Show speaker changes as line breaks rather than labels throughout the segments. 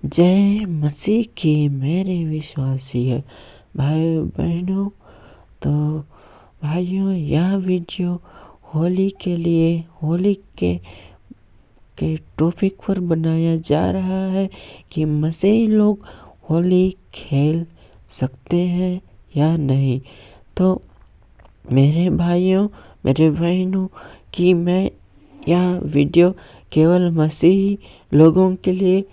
जय मसीह की मेरे विश्वासी है भाई बहनों। तो भाइयों, यह वीडियो होली के लिए होली के टॉपिक पर बनाया जा रहा है कि मसीही लोग होली खेल सकते हैं या नहीं। तो मेरे भाइयों, मेरे बहनों, कि मैं यह वीडियो केवल मसीही लोगों के लिए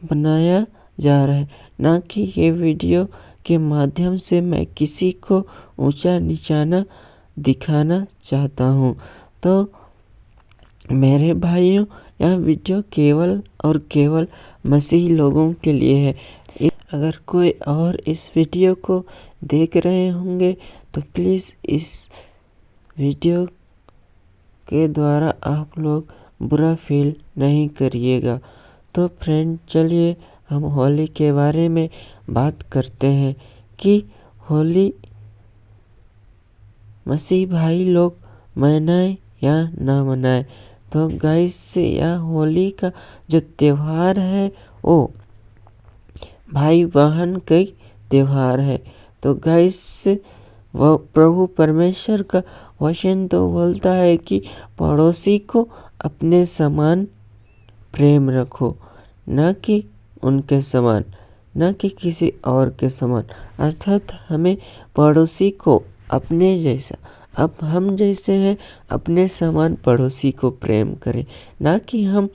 बनाया जा रहा है, ना कि ये वीडियो के माध्यम से मैं किसी को ऊंचा निचाना दिखाना चाहता हूँ। तो मेरे भाइयों, यह वीडियो केवल और केवल मसीही लोगों के लिए है। अगर कोई और इस वीडियो को देख रहे होंगे तो प्लीज़ इस वीडियो के द्वारा आप लोग बुरा फील नहीं करिएगा। तो फ्रेंड, चलिए हम होली के बारे में बात करते हैं कि होली मसीह भाई लोग मनाए या ना मनाए। तो गाइस, यह होली का जो त्यौहार है वो भाई बहन का त्यौहार है। तो गाइस, वह प्रभु परमेश्वर का वचन तो बोलता है कि पड़ोसी को अपने समान प्रेम रखो, न कि उनके समान, न कि किसी और के समान। अर्थात हमें पड़ोसी को अपने जैसा, अब हम जैसे हैं अपने समान पड़ोसी को प्रेम करें, ना कि हम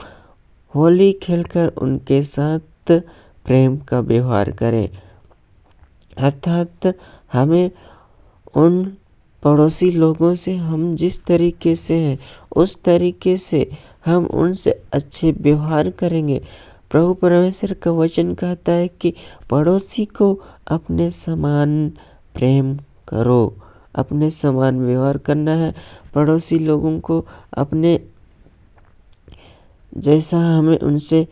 होली खेलकर उनके साथ प्रेम का व्यवहार करें। अर्थात हमें उन पड़ोसी लोगों से हम जिस तरीके से हैं उस तरीके से हम उनसे अच्छे व्यवहार करेंगे। प्रभु परमेश्वर का वचन कहता है कि पड़ोसी को अपने समान प्रेम करो, अपने समान व्यवहार करना है। पड़ोसी लोगों को अपने जैसा हमें उनसे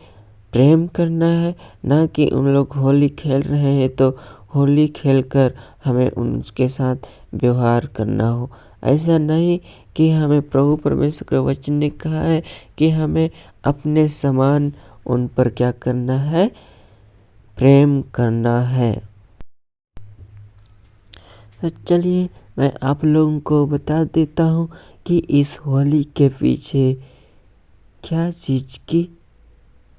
प्रेम करना है, ना कि उन लोग होली खेल रहे हैं तो होली खेलकर हमें उनके साथ व्यवहार करना हो। ऐसा नहीं कि हमें प्रभु परमेश्वर के वचन ने कहा है कि हमें अपने समान उन पर क्या करना है, प्रेम करना है। तो चलिए मैं आप लोगों को बता देता हूँ कि इस होली के पीछे क्या चीज़ की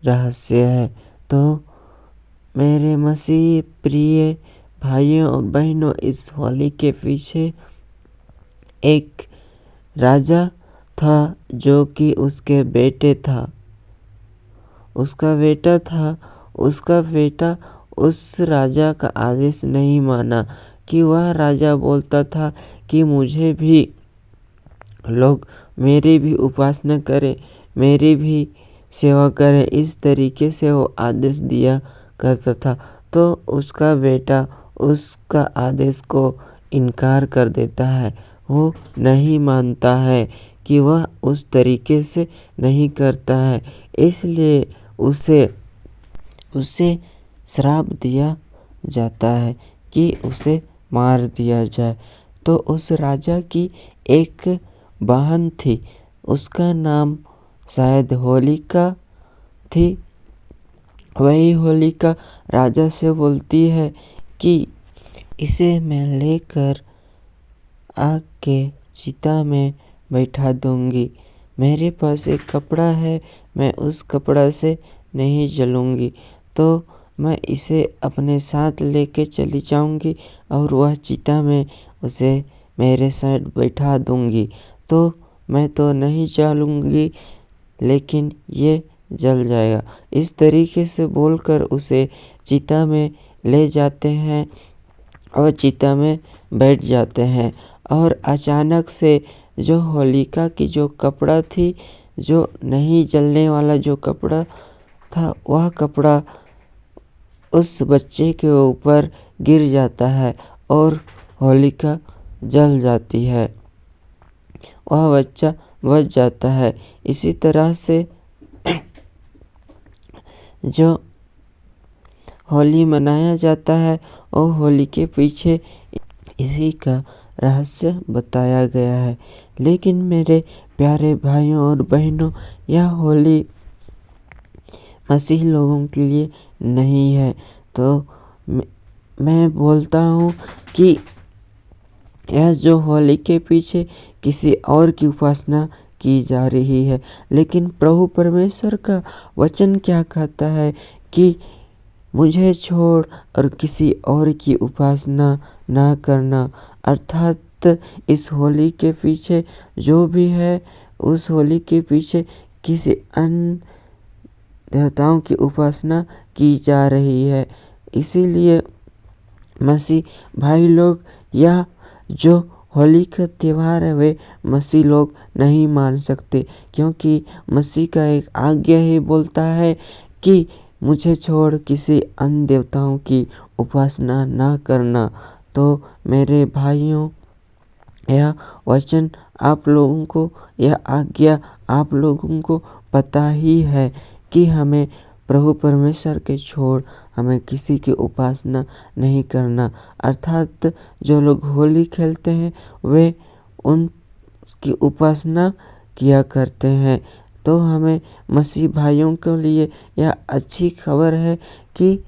रहस्य है। तो मेरे मसीह प्रिय भाइयों और बहनों, इस होली के पीछे एक राजा था जो कि उसके बेटे था, उसका बेटा था। उसका बेटा उस राजा का आदेश नहीं माना कि वह राजा बोलता था कि मुझे भी लोग मेरी भी उपासना करें, मेरी भी सेवा करें। इस तरीके से वो आदेश दिया करता था। तो उसका बेटा उसका आदेश को इनकार कर देता है, वो नहीं मानता है कि वह उस तरीके से नहीं करता है। इसलिए उसे श्राप दिया जाता है कि उसे मार दिया जाए। तो उस राजा की एक बहन थी, उसका नाम शायद होलिका थी। वही होलिका राजा से बोलती है कि इसे मैं लेकर आग के चिता में बैठा दूंगी। मेरे पास एक कपड़ा है, मैं उस कपड़ा से नहीं जलूंगी, तो मैं इसे अपने साथ लेके चली जाऊंगी और वह चिता में उसे मेरे साथ बैठा दूंगी। तो मैं तो नहीं जलूंगी, लेकिन ये जल जाएगा। इस तरीके से बोलकर उसे चिता में ले जाते हैं और चिता में बैठ जाते हैं। और अचानक से जो होलिका की जो कपड़ा थी, जो नहीं जलने वाला जो कपड़ा था, वह कपड़ा उस बच्चे के ऊपर गिर जाता है और होलिका जल जाती है, वह बच्चा बच जाता है। इसी तरह से जो होली मनाया जाता है और होली के पीछे इसी का रहस्य बताया गया है। लेकिन मेरे प्यारे भाइयों और बहनों, यह होली मसीह लोगों के लिए नहीं है। तो मैं बोलता हूँ कि यह जो होली के पीछे किसी और की उपासना की जा रही है, लेकिन प्रभु परमेश्वर का वचन क्या कहता है कि मुझे छोड़ और किसी और की उपासना ना करना। अर्थात इस होली के पीछे जो भी है, उस होली के पीछे किसी अन्य देवताओं की उपासना की जा रही है। इसीलिए मसीह भाई लोग, यह जो होली का त्यौहार है वे मसीह लोग नहीं मान सकते, क्योंकि मसीह का एक आज्ञा ही बोलता है कि मुझे छोड़ किसी अन्य देवताओं की उपासना ना करना। तो मेरे भाइयों, यह वचन आप लोगों को, यह आज्ञा आप लोगों को पता ही है कि हमें प्रभु परमेश्वर के छोड़ हमें किसी की उपासना नहीं करना। अर्थात जो लोग होली खेलते हैं वे उनकी उपासना किया करते हैं। तो हमें मसीह भाइयों के लिए यह अच्छी खबर है कि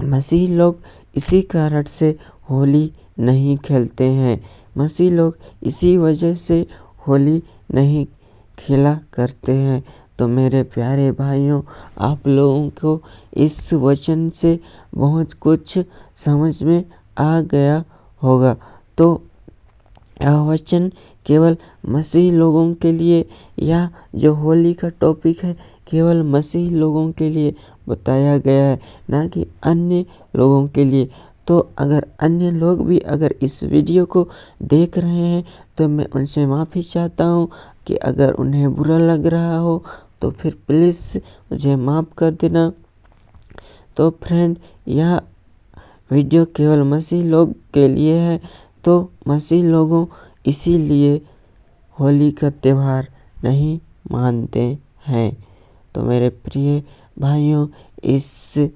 मसीह लोग इसी कारण से होली नहीं खेलते हैं। मसीह लोग इसी वजह से होली नहीं खेला करते हैं। तो मेरे प्यारे भाइयों, आप लोगों को इस वचन से बहुत कुछ समझ में आ गया होगा। तो यह वचन केवल मसीह लोगों के लिए, या जो होली का टॉपिक है केवल मसीह लोगों के लिए बताया गया है, ना कि अन्य लोगों के लिए। तो अगर अन्य लोग भी अगर इस वीडियो को देख रहे हैं तो मैं उनसे माफ़ी चाहता हूँ कि अगर उन्हें बुरा लग रहा हो तो फिर प्लीज़ मुझे माफ़ कर देना। तो फ्रेंड, यह वीडियो केवल मसीह लोग के लिए है। तो मसीह लोगों इसीलिए होली का त्यौहार नहीं मानते हैं। तो मेरे प्रिय भाइयों, इस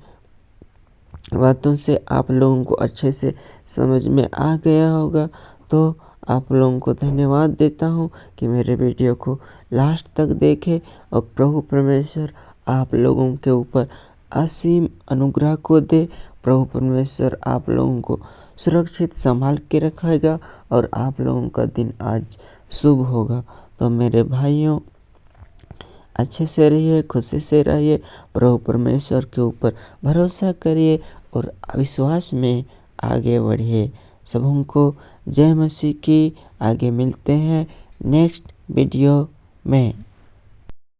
बातों से आप लोगों को अच्छे से समझ में आ गया होगा। तो आप लोगों को धन्यवाद देता हूँ कि मेरे वीडियो को लास्ट तक देखें, और प्रभु परमेश्वर आप लोगों के ऊपर असीम अनुग्रह को दे। प्रभु परमेश्वर आप लोगों को सुरक्षित संभाल के रखेगा और आप लोगों का दिन आज शुभ होगा। तो मेरे भाइयों, अच्छे से रहिए, खुशी से रहिए, प्रभु परमेश्वर के ऊपर भरोसा करिए और विश्वास में आगे बढ़िए। सबों को जय मसीह की। आगे मिलते हैं नेक्स्ट वीडियो में।